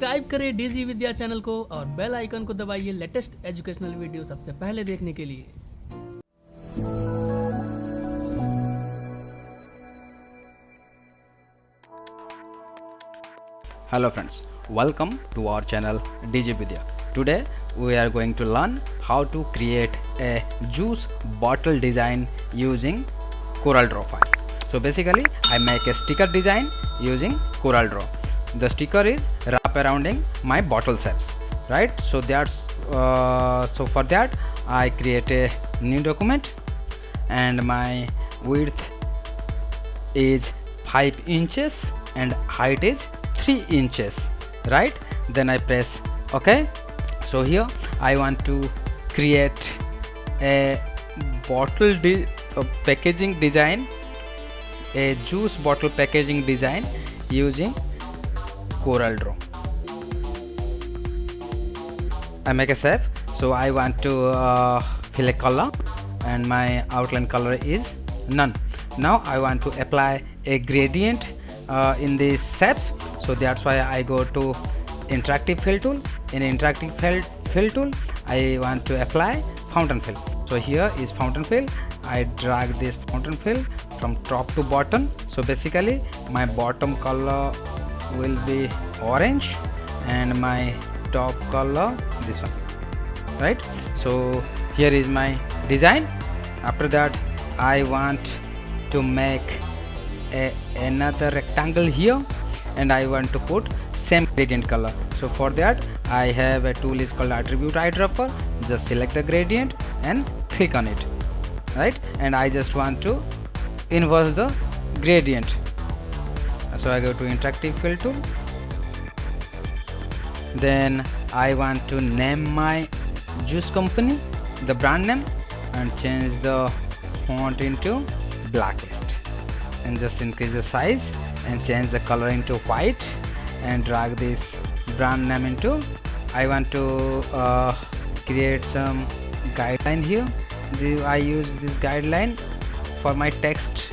Subscribe करें DG विद्या channel को और बेल आइकन को दबाइए लेटेस्ट एजुकेशनल वीडियो सबसे पहले देखने के लिए। Hello friends, welcome to our channel DG Vidya. Today we are going to learn how to create a juice bottle design using Corel Draw file. So basically I make a sticker design using Corel Draw. The sticker is wraparounding my bottle shapes, right? So for that I create a new document and my width is 5 inches and height is 3 inches, right? Then I press OK. So here I want to create a bottle packaging design, a juice bottle packaging design using Corel Draw. I make a shape, so I want to fill a color and my outline color is none. Now I want to apply a gradient in these shapes, so that's why I go to interactive fill tool. In interactive fill tool I want to apply fountain fill. So here is fountain fill. I drag this fountain fill from top to bottom. So basically my bottom color will be orange and my top color this one, right? So here is my design. After that I want to make another rectangle here and I want to put same gradient color. So for that I have a tool is called attribute eyedropper. Just select the gradient and click on it, right? And I just want to inverse the gradient. So I go to interactive fill tool. Then I want to name my juice company, the brand name, and change the font into blackest and just increase the size and change the color into white and drag this brand name into. I want to create some guideline here. I use this guideline for my text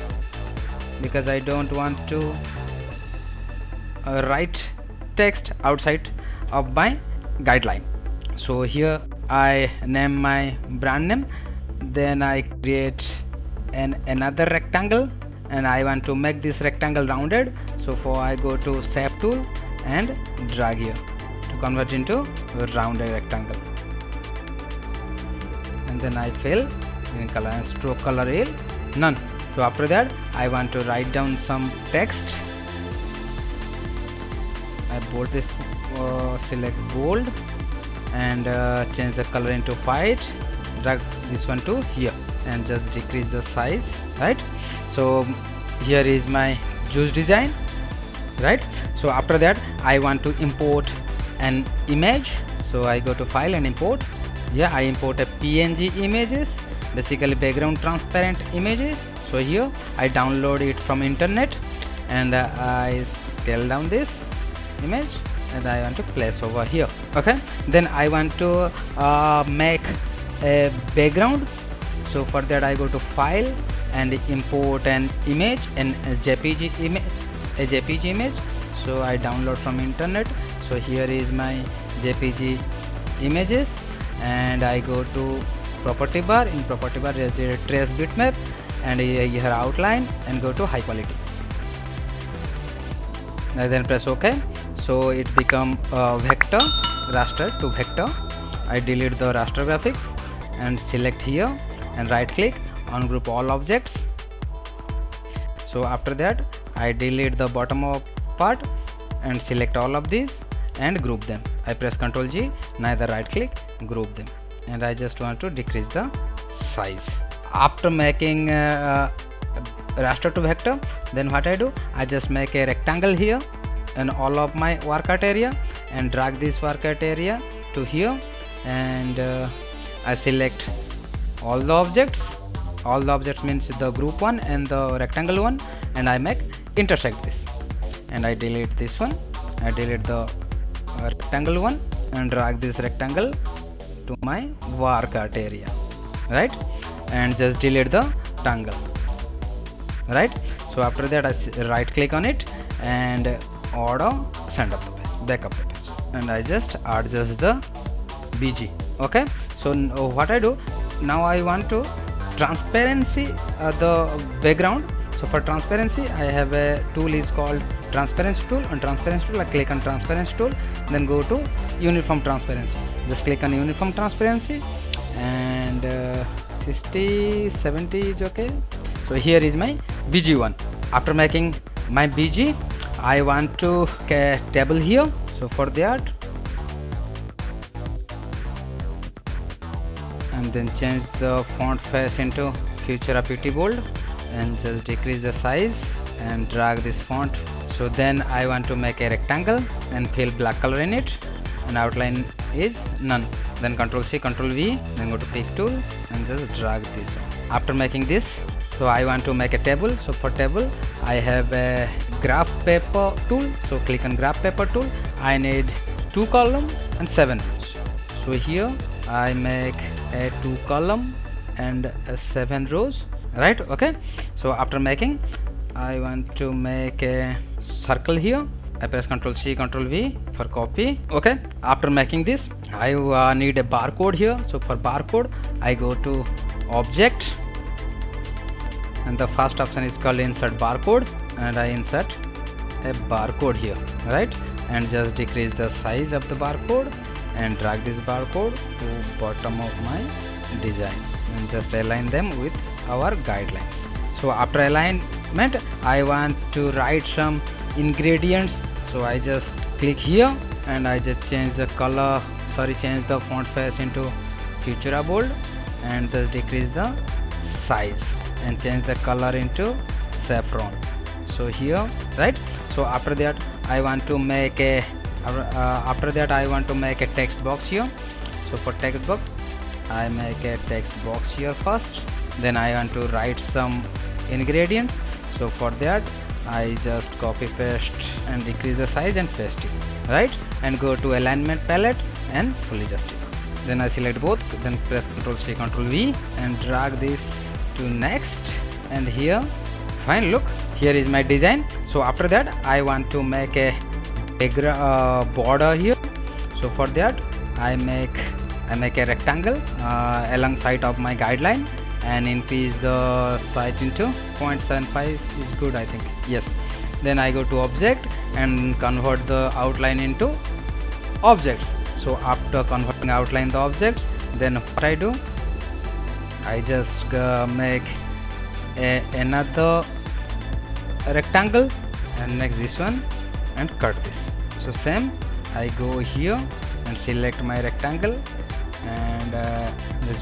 because I don't want to write text outside of my guideline. So here I name my brand name, then I create another rectangle and I want to make this rectangle rounded. So for I go to shape tool and drag here to convert into a rounded rectangle, and then I fill in color and stroke color is none. So after that I want to write down some text. I bold this, select bold and change the color into white, drag this one to here and just decrease the size, right? So here is my juice design, right? So after that I want to import an image. So I go to file and import. I import a PNG images, basically background transparent images. So here I download it from internet and I scale down this image and I want to place over here. Okay, then I want to make a background. So for that I go to file and import an image and a JPG image. So I download from internet. So here is my JPG images and I go to property bar. In property bar there is a trace bitmap and here outline and go to high quality and then press OK. So it become vector, raster to vector. I delete the raster graphics and select here and right click on group all objects. So after that I delete the bottom of part and select all of these and group them. I press Ctrl G, neither right click, group them, and I just want to decrease the size. After making raster to vector, then what I do, I just make a rectangle here and all of my work art area and drag this work art area to here and I select all the objects. All the objects means the group one and the rectangle one, and I make intersect this and I delete this one. I delete the rectangle one and drag this rectangle to my work art area, right? And just delete the tangle, right? So after that I right click on it and order send up the page. backup attach, and I just adjust the BG. Okay, so what I do now, I want to transparency the background. So for transparency, I have a tool is called transparency tool. On transparency tool, I click on transparency tool, then go to uniform transparency. Just click on uniform transparency, and 60 70 is okay. So here is my BG one. After making my BG, I want to table here. So for that, and then change the font face into Futura Putty Bold, and just decrease the size and drag this font. So then I want to make a rectangle and fill black color in it, and outline is none. Then Ctrl C, Ctrl V, then go to pick tool and just drag this. After making this, so I want to make a table. So for table, I have a graph paper tool. So click on graph paper tool. I need 2 columns and 7 rows. So here I make a 2 column and 7 rows, right? Okay, so after making, I want to make a circle here. I press Ctrl C, Ctrl V for copy. Okay, after making this, I need a barcode here. So for barcode, I go to object, and the first option is called insert barcode, and I insert a barcode here, right? And just decrease the size of the barcode and drag this barcode to bottom of my design, and just align them with our guidelines. So after alignment, I want to write some ingredients. So I just click here, and I just change the color, change the font face into Futura Bold, and just decrease the size and change the color into saffron. So here, right? So after that, I want to make a text box here. So for text box, I make a text box here first. Then I want to write some ingredients. So for that, I just copy paste and decrease the size and paste it, right? And go to alignment palette and fully justify. Then I select both, then press Ctrl C, Ctrl V and drag this to next. And here, fine, look, here is my design. So after that, I want to make a border here. So for that, I make a rectangle alongside of my guideline, and increase the size into 0.75 is good, I think. Yes. Then I go to object and convert the outline into objects. So after converting outline the objects, then what I do, I just make another rectangle, and next this one, and cut this. So same, I go here and select my rectangle, and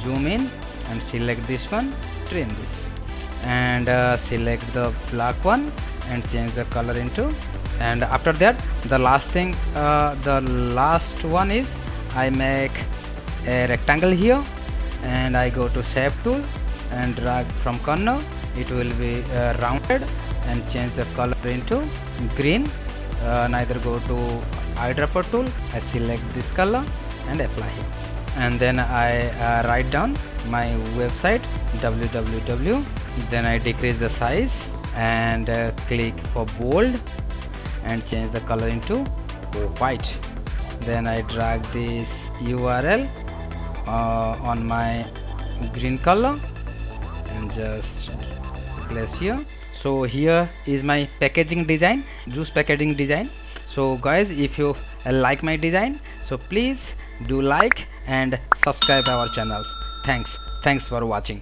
zoom in and select this one, trim this, and select the black one and change the color into. And after that, the last thing, the last one is I make a rectangle here, and I go to shape tool and drag from corner. It will be rounded, and change the color into green. Neither go to eyedropper tool, I select this color and apply here, and then I write down my website www. Then I decrease the size and click for bold and change the color into white. Then I drag this URL on my green color and just place here. So here is my packaging design, juice packaging design. So guys, if you like my design, so please do like and subscribe our channels. Thanks for watching.